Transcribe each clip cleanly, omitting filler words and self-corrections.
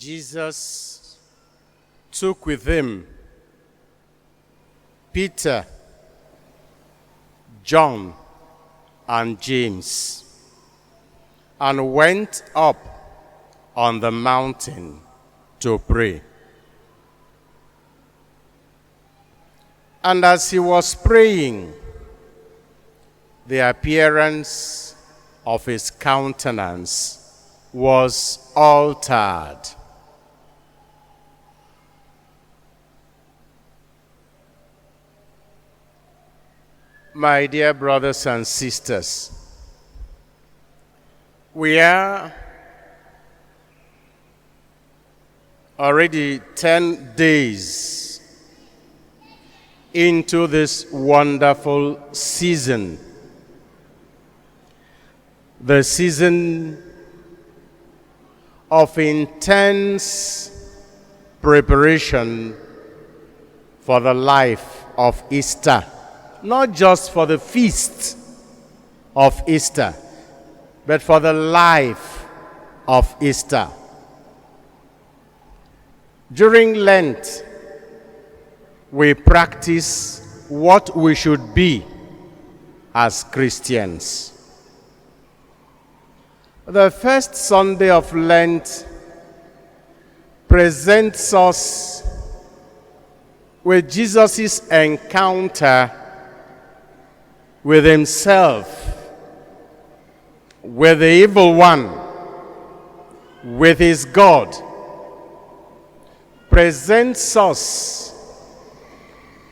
Jesus took with him Peter, John, and James, and went up on the mountain to pray. And as he was praying, the appearance of his countenance was altered. My dear brothers and sisters, we are already 10 days into this wonderful season, the season of intense preparation for the life of Easter. Not just for the feast of Easter, but for the life of Easter. During Lent, we practice what we should be as Christians. The first Sunday of Lent presents us with Jesus' encounter with himself, with the evil one, with his God, presents us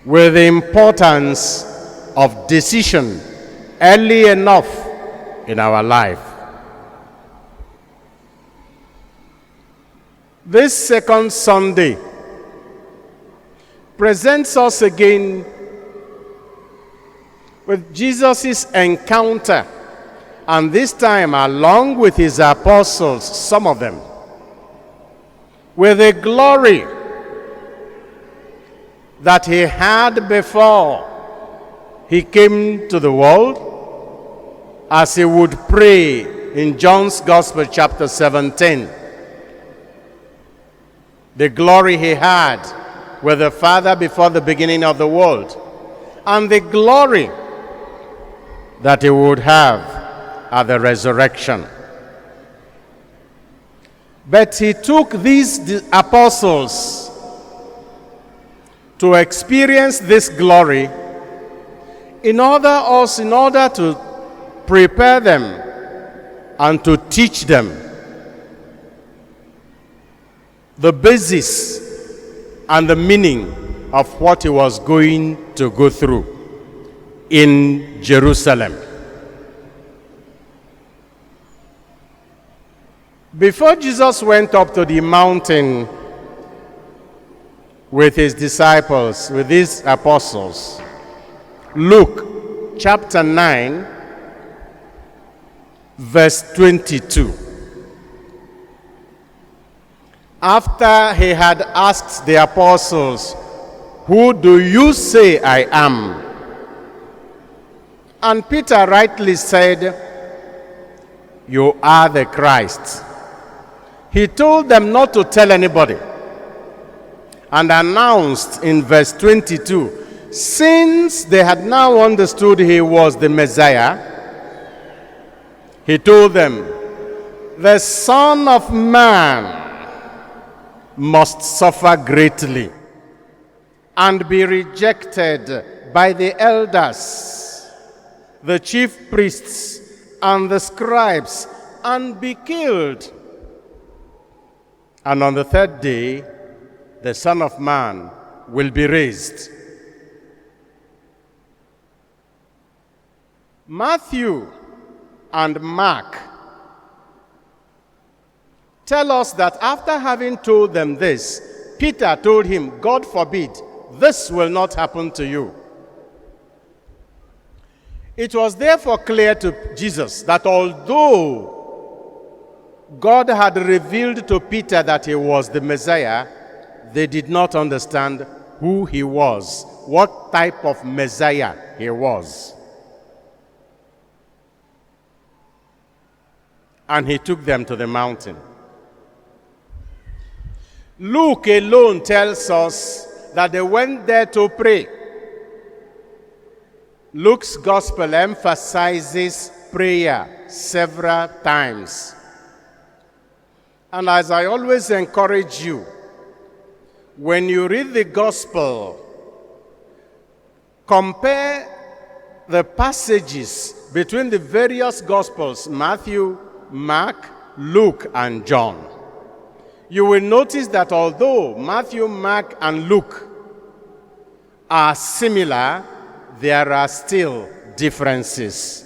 with the importance of decision early enough in our life. This second Sunday presents us again with Jesus' encounter, and this time along with his apostles, some of them, with the glory that he had before he came to the world, as he would pray in John's Gospel chapter 17. The glory he had with the Father before the beginning of the world, and the glory that he would have at the resurrection. But he took these apostles to experience this glory in order to prepare them and to teach them the basis and the meaning of what he was going to go through in Jerusalem. Before Jesus went up to the mountain with his disciples, with his apostles, Luke chapter 9, verse 22. After he had asked the apostles, "Who do you say I am?" And Peter rightly said, "You are the Christ." He told them not to tell anybody, and announced in verse 22, since they had now understood he was the Messiah, he told them, "The Son of Man must suffer greatly and be rejected by the elders, the chief priests, and the scribes, and be killed. And on the third day, the Son of Man will be raised." Matthew and Mark tell us that after having told them this, Peter told him, "God forbid, this will not happen to you." It was therefore clear to Jesus that although God had revealed to Peter that he was the Messiah, they did not understand who he was, what type of Messiah he was. And he took them to the mountain. Luke alone tells us that they went there to pray. Luke's gospel emphasizes prayer several times. And as I always encourage you, when you read the gospel, compare the passages between the various gospels, Matthew, Mark, Luke, and John. You will notice that although Matthew, Mark, and Luke are similar, there are still differences.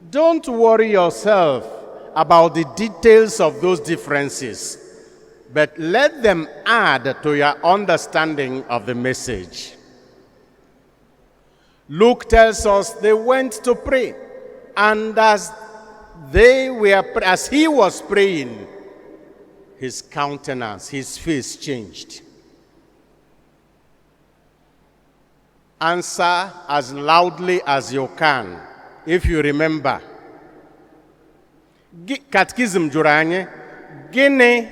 Don't worry yourself about the details of those differences, but let them add to your understanding of the message. Luke tells us they went to pray, and as he was praying, his countenance, his face changed. Answer as loudly as you can, if you remember. Catechism jụrụ anyị, gịnị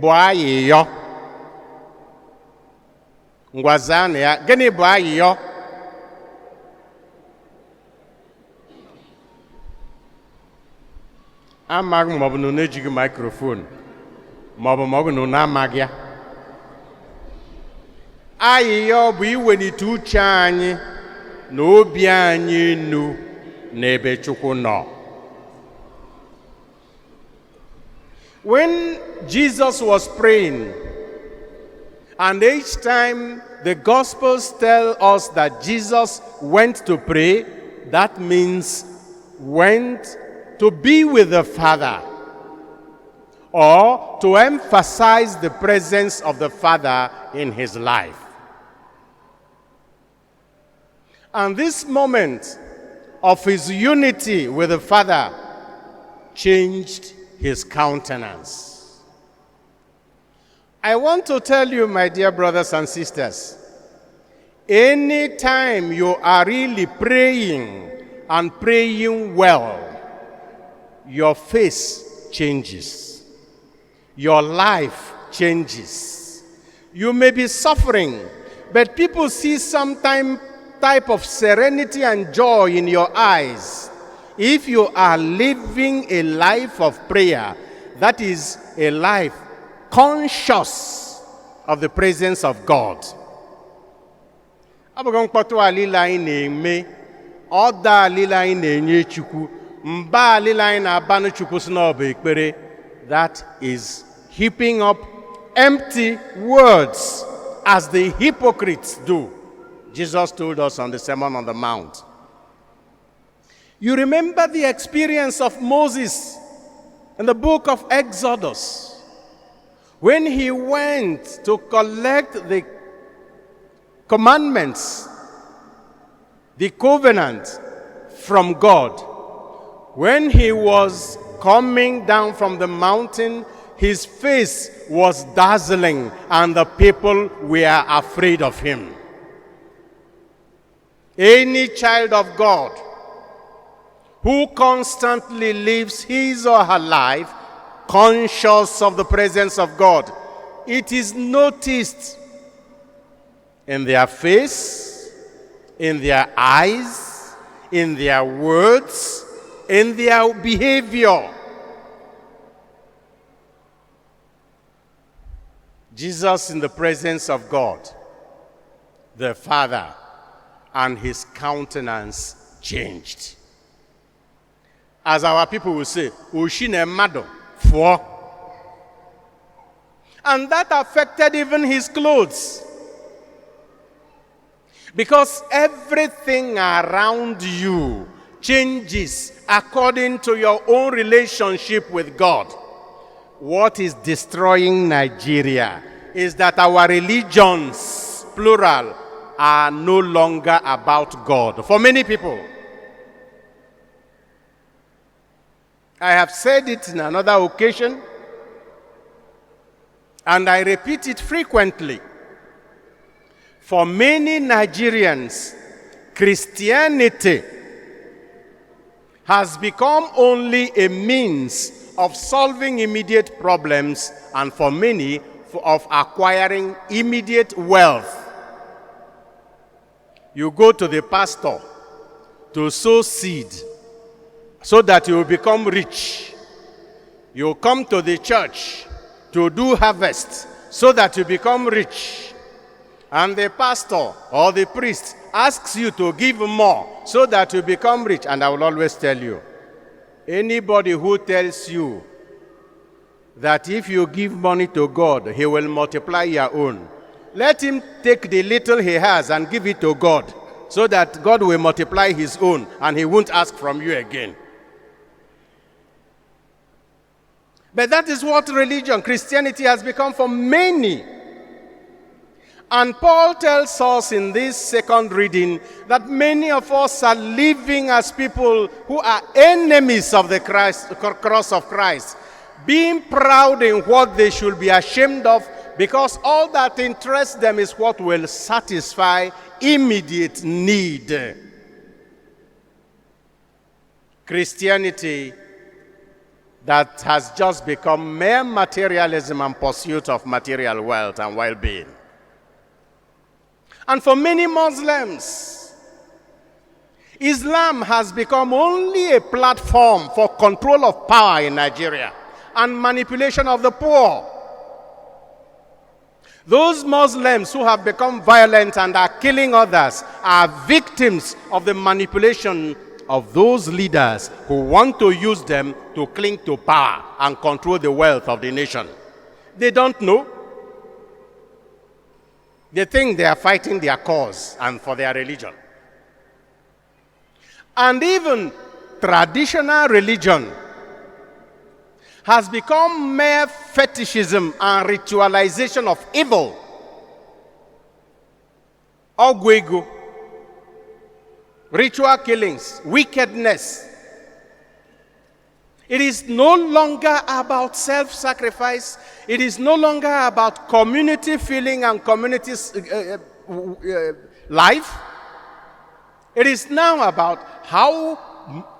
bụ ayịyọ? Ngwa zaa na ya, gịnị bụ ayịyọ? Amaghị m ọ bụ na unu ejighị microphone, ma ọ bụ na unu amaghị ya. Ayịyọ bụ iwelite uche anyị na obi anyị enu n'ebe Chukwu nọ. When Jesus was praying, and each time the Gospels tell us that Jesus went to pray, that means went to be with the Father, or to emphasize the presence of the Father in his life. And this moment of his unity with the Father changed his countenance. I want to tell you, my dear brothers and sisters, anytime you are really praying and praying well, your face changes. Your life changes. You may be suffering, but people see some type of serenity and joy in your eyes. If you are living a life of prayer, that is a life conscious of the presence of God. Abụghị mkpọtụ alila anyị na-eme, ọda alila anyị na-enye Chukwu, mba alila anyị na-abanụ Chukwu si n'ọba ekpere. That is heaping up empty words as the hypocrites do. Jesus told us on the Sermon on the Mount. You remember the experience of Moses in the book of Exodus, when he went to collect the commandments, the covenant from God. When he was coming down from the mountain, his face was dazzling and the people were afraid of him. Any child of God who constantly lives his or her life conscious of the presence of God, it is noticed in their face, in their eyes, in their words, in their behavior. Jesus in the presence of God, the Father, and his countenance changed. As our people will say, Ushine Mado, for. And that affected even his clothes. Because everything around you changes according to your own relationship with God. What is destroying Nigeria is that our religions, plural, are no longer about God. For many people. I have said it in another occasion, and I repeat it frequently. For many Nigerians, Christianity has become only a means of solving immediate problems, and for many, of acquiring immediate wealth. You go to the pastor to sow seed so that you will become rich. You come to the church to do harvest so that you become rich. And the pastor or the priest asks you to give more so that you become rich. And I will always tell you, anybody who tells you that if you give money to God, he will multiply your own, let him take the little he has and give it to God so that God will multiply his own and he won't ask from you again. But that is what religion, Christianity, has become for many. And Paul tells us in this second reading that many of us are living as people who are enemies of the cross of Christ, being proud in what they should be ashamed of, because all that interests them is what will satisfy immediate need. Christianity that has just become mere materialism and pursuit of material wealth and well-being. And for many Muslims, Islam has become only a platform for control of power in Nigeria and manipulation of the poor. Those Muslims who have become violent and are killing others are victims of the manipulation of those leaders who want to use them to cling to power and control the wealth of the nation. They don't know. They think they are fighting their cause and for their religion. And even traditional religion has become mere fetishism and ritualization of evil. Ogwego, ritual killings, wickedness. It is no longer about self-sacrifice. It is no longer about community feeling and community life. It is now about how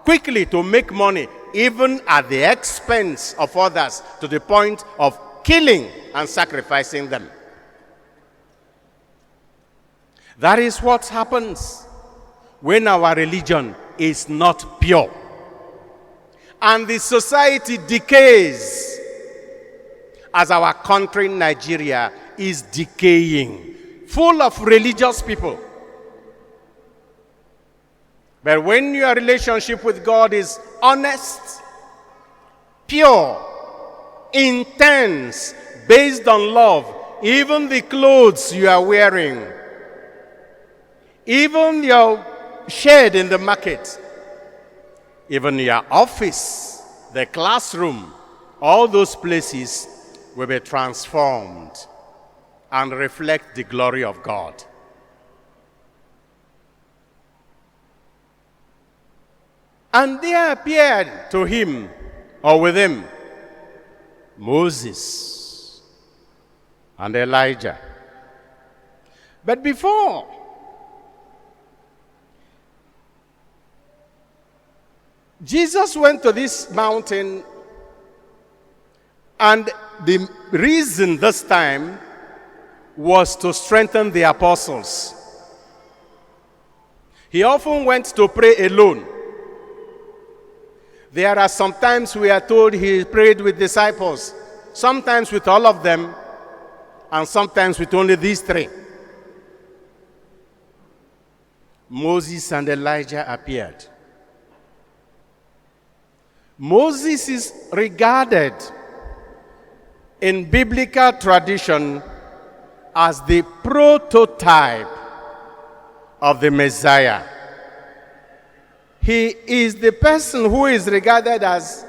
quickly to make money, even at the expense of others, to the point of killing and sacrificing them. That is what happens when our religion is not pure. And the society decays as our country, Nigeria, is decaying, full of religious people. But when your relationship with God is honest, pure, intense, based on love, even the clothes you are wearing, even your shed in the market, even your office, the classroom, all those places will be transformed and reflect the glory of God. And there appeared to him, or with him, Moses and Elijah. But before Jesus went to this mountain, and the reason this time was to strengthen the apostles. He often went to pray alone. There are some times we are told he prayed with disciples, sometimes with all of them, and sometimes with only these three. Moses and Elijah appeared. Moses is regarded in biblical tradition as the prototype of the Messiah. He is the person who is regarded as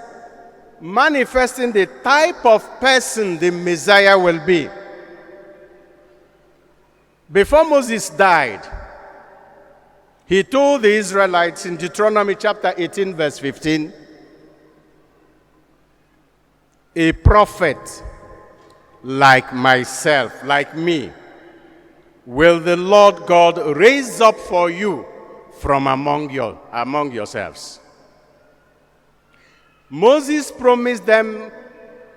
manifesting the type of person the Messiah will be. Before Moses died, he told the Israelites in Deuteronomy chapter 18, verse 15, a prophet like myself, like me, will the Lord God raise up for you from among yourselves. Moses promised them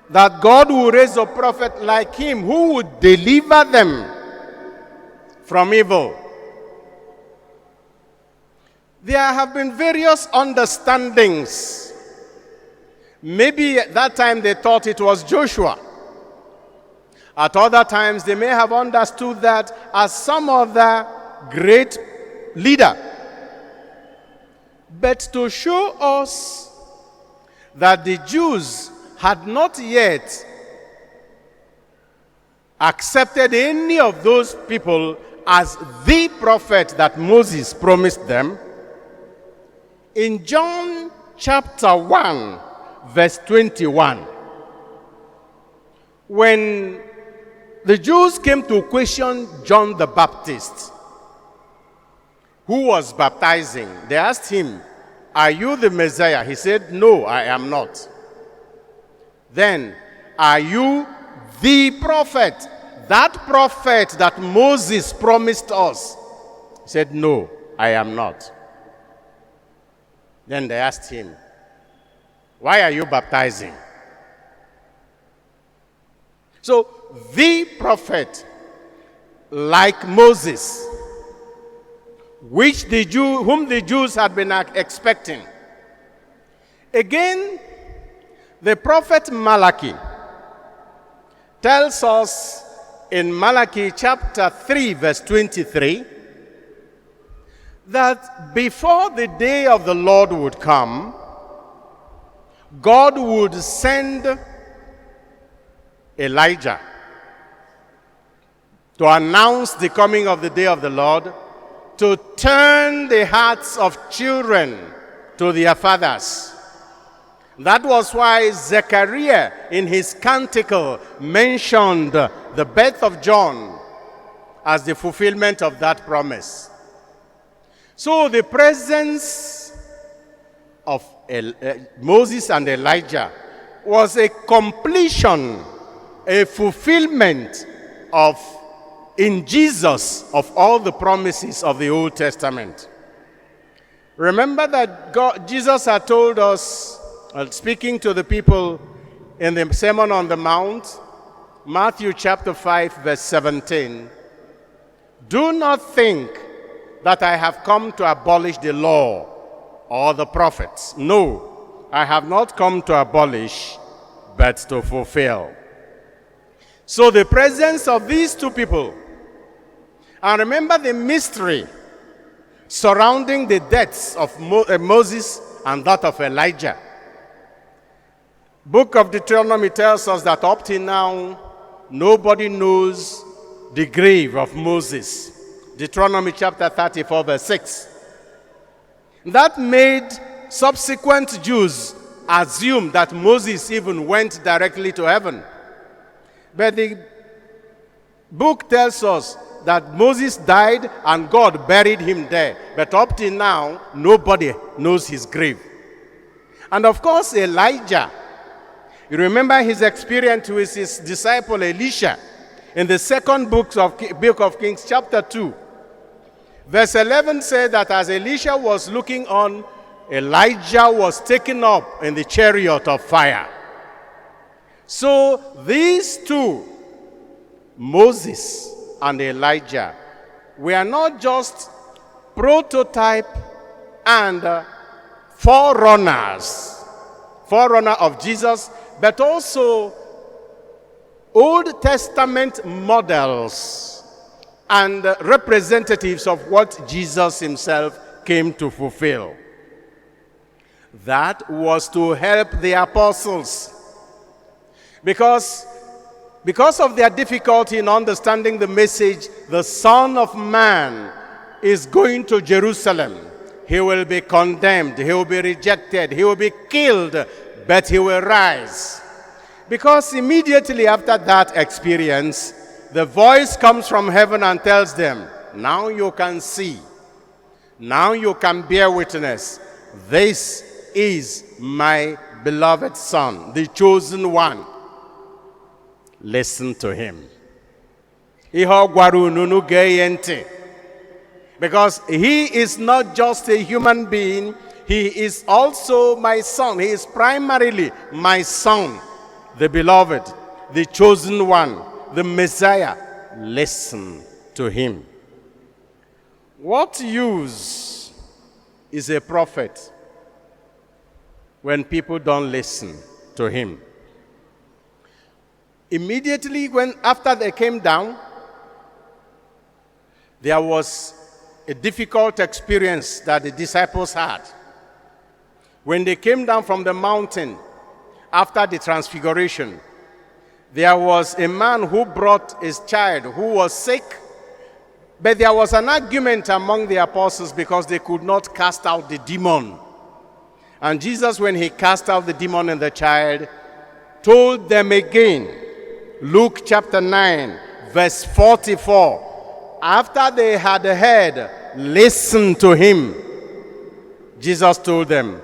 that God will raise a prophet like him who would deliver them from evil. There have been various understandings. Maybe at that time they thought it was Joshua. At other times they may have understood that as some other great leader. But to show us that the Jews had not yet accepted any of those people as the prophet that Moses promised them, in John chapter 1, verse 21, when the Jews came to question John the Baptist, who was baptizing, they asked him, "Are you the Messiah?" He said, "No, I am not." Then, "Are you the prophet? That prophet that Moses promised us?" He said, "No, I am not." Then they asked him, "Why are you baptizing?" So, the prophet, like Moses, whom the Jews had been expecting. Again, the prophet Malachi tells us in Malachi chapter 3, verse 23, that before the day of the Lord would come, God would send Elijah to announce the coming of the day of the Lord, to turn the hearts of children to their fathers. That was why Zechariah in his canticle mentioned the birth of John as the fulfillment of that promise. So the presence of Moses and Elijah was a completion, a fulfillment of, in Jesus, of all the promises of the Old Testament. Remember that Jesus had told us, speaking to the people in the Sermon on the Mount, Matthew chapter 5, verse 17, "Do not think that I have come to abolish the law or the prophets. No, I have not come to abolish, but to fulfill." So the presence of these two people, and remember the mystery surrounding the deaths of Moses and that of Elijah. Book of Deuteronomy tells us that up till now, nobody knows the grave of Moses. Deuteronomy chapter 34, verse 6. That made subsequent Jews assume that Moses even went directly to heaven. But the book tells us that Moses died and God buried him there. But up till now, nobody knows his grave. And of course, Elijah, you remember his experience with his disciple Elisha in the second book of Kings, chapter 2. Verse 11 said that as Elisha was looking on, Elijah was taken up in the chariot of fire. So these two, Moses and Elijah, were not just prototype and forerunner of Jesus, but also Old Testament models and representatives of what Jesus himself came to fulfill. That was to help the apostles. Because of their difficulty in understanding the message, the Son of Man is going to Jerusalem. He will be condemned, he will be rejected, he will be killed, but he will rise. Because immediately after that experience, the voice comes from heaven and tells them, now you can see, now you can bear witness. This is my beloved Son, the chosen one. Listen to him. Because he is not just a human being, he is also my son. He is primarily my son. the beloved, the chosen one, the Messiah. Listen to him. What use is a prophet when people don't listen to him? Immediately after they came down, there was a difficult experience that the disciples had. When they came down from the mountain after the transfiguration, there was a man who brought his child who was sick, but there was an argument among the apostles because they could not cast out the demon. And Jesus, when he cast out the demon in the child, told them again, Luke chapter 9, verse 44, after they had heard, listen to him, Jesus told them,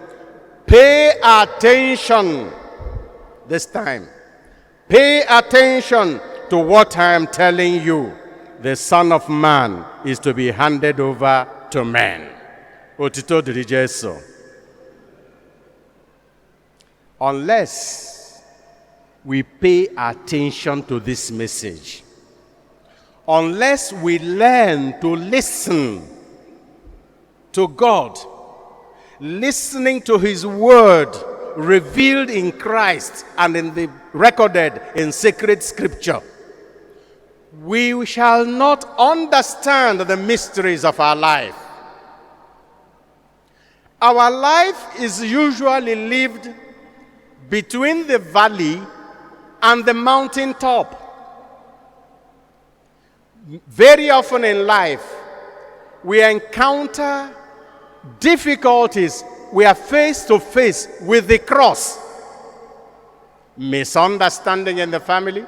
pay attention this time. Pay attention to what I am telling you. The Son of Man is to be handed over to men. Otito diri Jesu. Unless we pay attention to this message, unless we learn to listen to God, listening to his word revealed in Christ and recorded in sacred scripture, we shall not understand the mysteries of our life. Our life is usually lived between the valley and the mountaintop. Very often in life, we encounter difficulties. We are face to face with the cross. Misunderstanding in the family,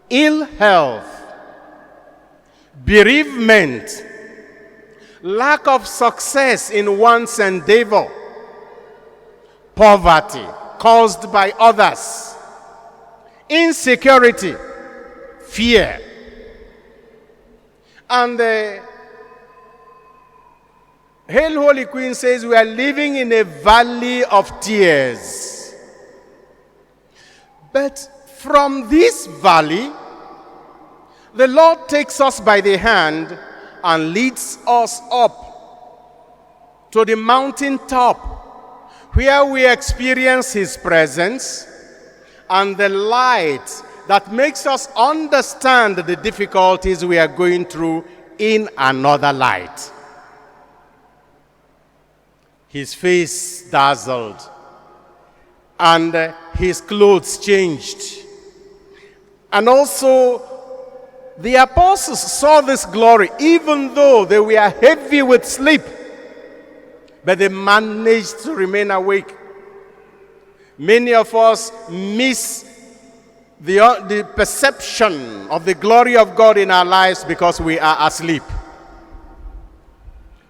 ill health, bereavement, lack of success in one's endeavor, poverty caused by others, insecurity, fear. And the Hail Holy Queen says we are living in a valley of tears. But from this valley, the Lord takes us by the hand and leads us up to the mountaintop where we experience his presence and the light that makes us understand the difficulties we are going through in another light. His face dazzled, and his clothes changed. And also, the apostles saw this glory, even though they were heavy with sleep, but they managed to remain awake. Many of us miss the perception of the glory of God in our lives because we are asleep.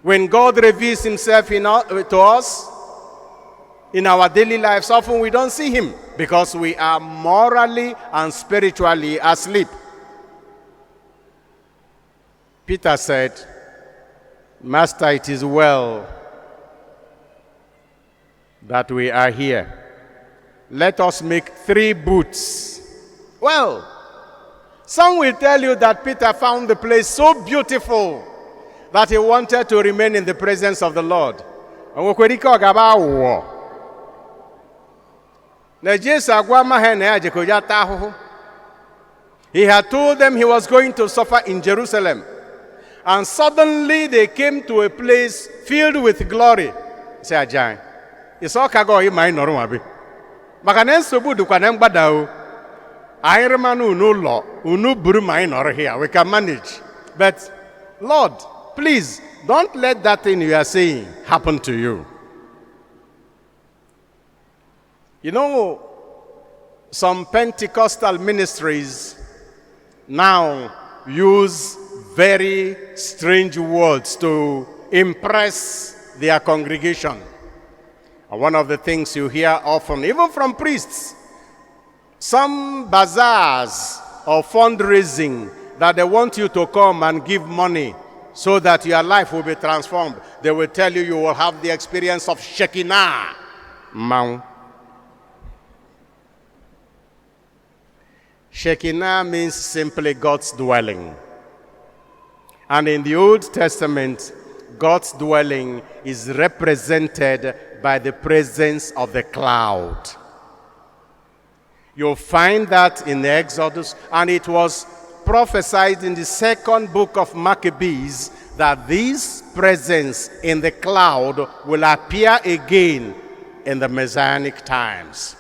When God reveals himself to us in our daily lives, often we don't see him because we are morally and spiritually asleep. Peter said, Master, it is well that we are here. Let us make 3 booths. Well, some will tell you that Peter found the place so beautiful that he wanted to remain in the presence of the Lord. He had told them he was going to suffer in Jerusalem. And suddenly they came to a place filled with glory. Say, Ajay, it's all kago in my normal. Makanensobu du kwanembadao. Iremanu no law, unu buru minor here. We can manage. But Lord, please, don't let that thing you are saying happen to you. You know, some Pentecostal ministries now use very strange words to impress their congregation. And one of the things you hear often, even from priests, some bazaars or fundraising that they want you to come and give money so that your life will be transformed. They will tell you will have the experience of Shekinah. Shekinah means simply God's dwelling. And in the Old Testament, God's dwelling is represented by the presence of the cloud. You'll find that in Exodus, and it was prophesied in the second book of Maccabees that this presence in the cloud will appear again in the Messianic times.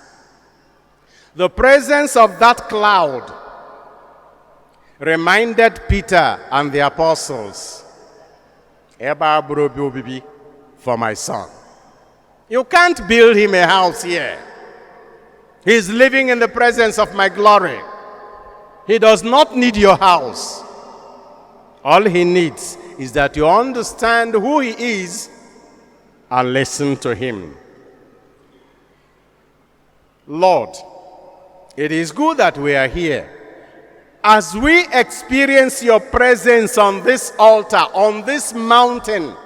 The presence of that cloud reminded Peter and the apostles, "Eba buru bi obibi for my son." You can't build him a house here. He's living in the presence of my glory. He does not need your house. All he needs is that you understand who he is and listen to him. Lord, it is good that we are here. As we experience your presence on this altar, on this mountain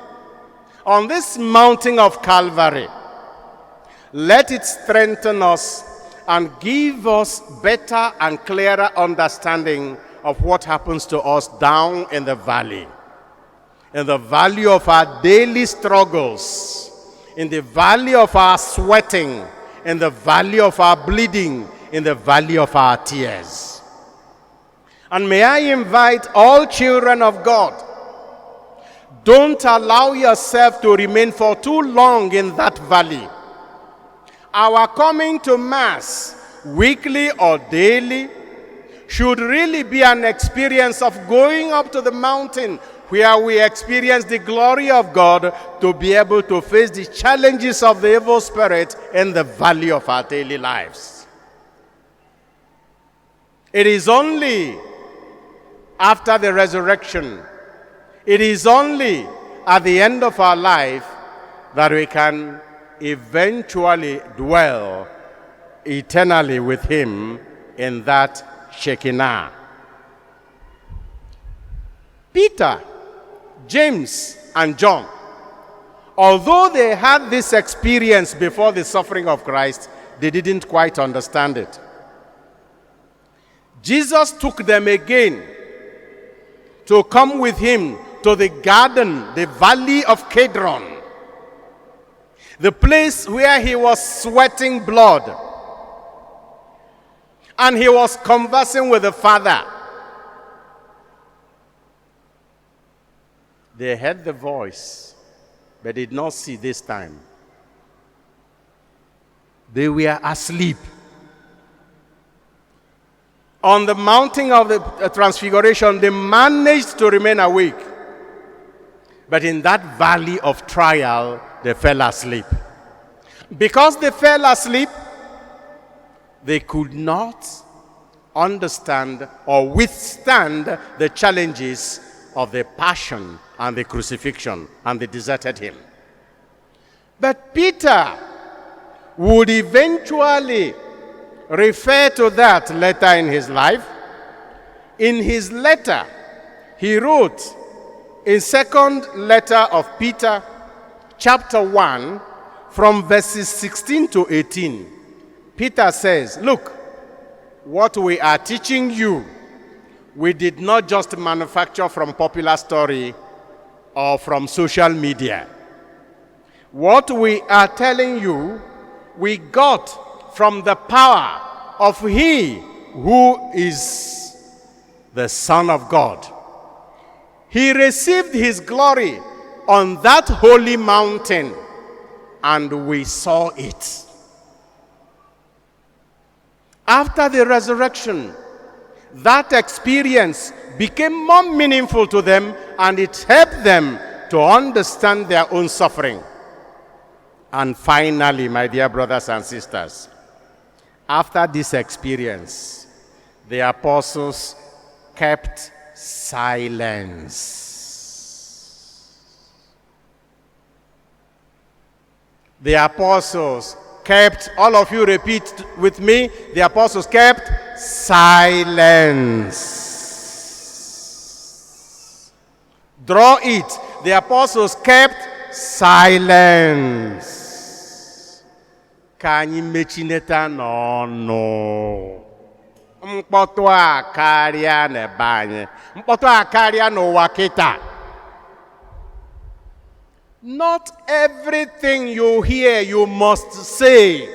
of Calvary, let it strengthen us and give us better and clearer understanding of what happens to us down in the valley of our daily struggles, in the valley of our sweating, in the valley of our bleeding, in the valley of our tears. And may I invite all children of God, don't allow yourself to remain for too long in that valley. Our coming to Mass, weekly or daily, should really be an experience of going up to the mountain where we experience the glory of God to be able to face the challenges of the evil spirit in the valley of our daily lives. It is only after the resurrection, it is only at the end of our life that we can eventually dwell eternally with him in that Shekinah. Peter, James, and John, although they had this experience before the suffering of Christ, they didn't quite understand it. Jesus took them again to come with him to the garden, the valley of Cathedral, the place where he was sweating blood. And he was conversing with the Father. They heard the voice, but did not see this time. They were asleep. On the mountain of the Transfiguration, they managed to remain awake. But in that valley of trial, they fell asleep. Because they fell asleep, they could not understand or withstand the challenges of the passion and the crucifixion, and they deserted him. But Peter would eventually refer to that later in his life. In his letter, he wrote in second letter of Peter, chapter 1, from verses 16 to 18, Peter says, "Look, what we are teaching you, we did not just manufacture from popular story or from social media. What we are telling you, we got from the power of He who is the Son of God. He received His glory on that holy mountain, and we saw it." After the resurrection, that experience became more meaningful to them, and it helped them to understand their own suffering. And finally, my dear brothers and sisters, after this experience, the apostles kept silence. The apostles kept, all of you repeat with me, the apostles kept silence. Draw it. The apostles kept silence. Ka anyị mechineta n'ọnụ. Mkpọtụ a karịa n'ebe anyị. Mkpọtụ a karịa n'ụwa kịta. Not everything you hear you must say.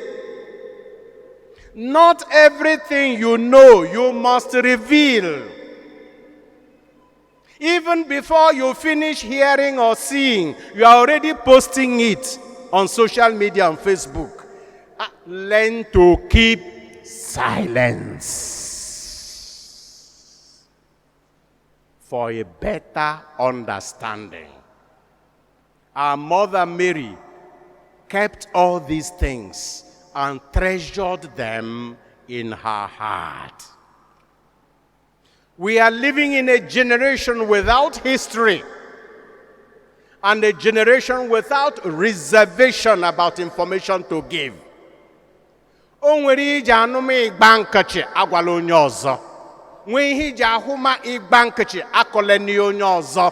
Not everything you know you must reveal. Even before you finish hearing or seeing, you are already posting it on social media, on Facebook. Learn to keep silence for a better understanding. Our Mother Mary kept all these things and treasured them in her heart. We are living in a generation without history and a generation without reservation about information to give. O nwere ije anụma ịgba nkechi agwala onye ọzọ. Nwee ihe ije ahụma ịgba nkechi akọleni onye ọzọ.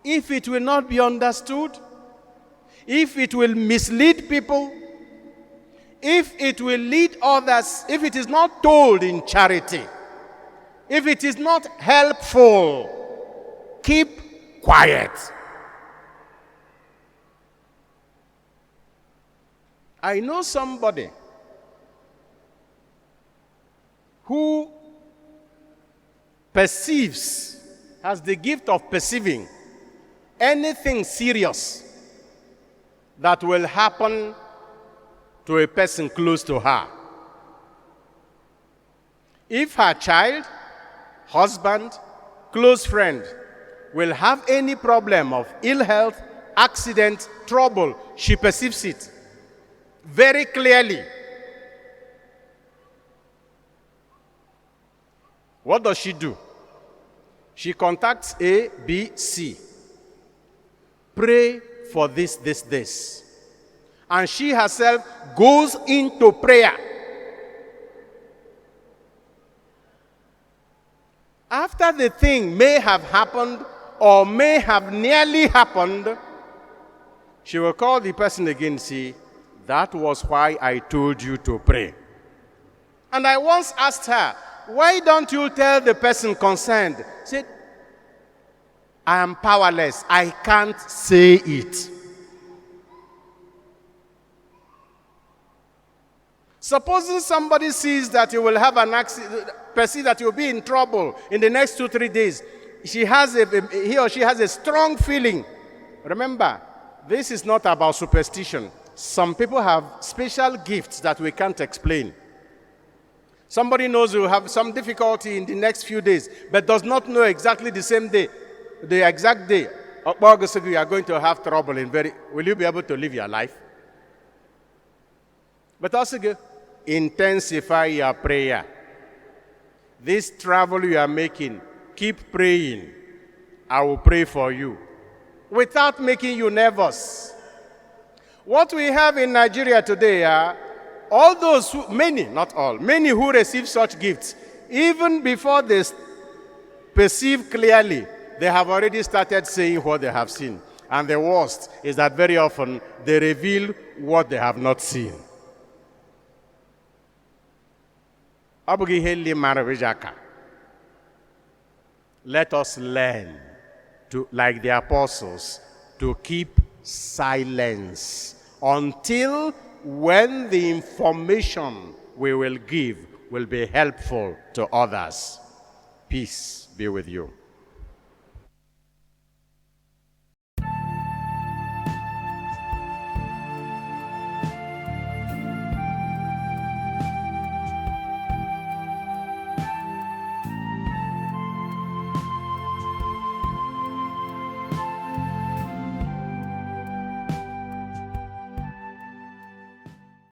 If it will not be understood, if it will mislead people, if it will lead others, if it is not told in charity, if it is not helpful, keep quiet. I know somebody who perceives, has the gift of perceiving anything serious that will happen to a person close to her. If her child, husband, close friend will have any problem of ill health, accident, trouble, she perceives it very clearly. What does she do? She contacts A, B, C. Pray for this. And she herself goes into prayer. After the thing may have happened or may have nearly happened, she will call the person again and say, that was why I told you to pray. And I once asked her, why don't you tell the person concerned? She said, I am powerless. I can't say it. Supposing somebody sees that you will have an accident, perceive that you'll be in trouble in the next 2-3 days, he or she has a strong feeling. Remember, this is not about superstition. Some people have special gifts that we can't explain. Somebody knows you have some difficulty in the next few days, but does not know exactly the same day, the exact day. You are going to have trouble will you be able to live your life? But also intensify your prayer. This travel you are making, keep praying. I will pray for you without making you nervous. What we have in Nigeria today are all those many, not all, many who receive such gifts, even before they perceive clearly, they have already started saying what they have seen. And the worst is that very often they reveal what they have not seen. Let us learn to, like the apostles, to keep silence until when the information we will give will be helpful to others. Peace be with you.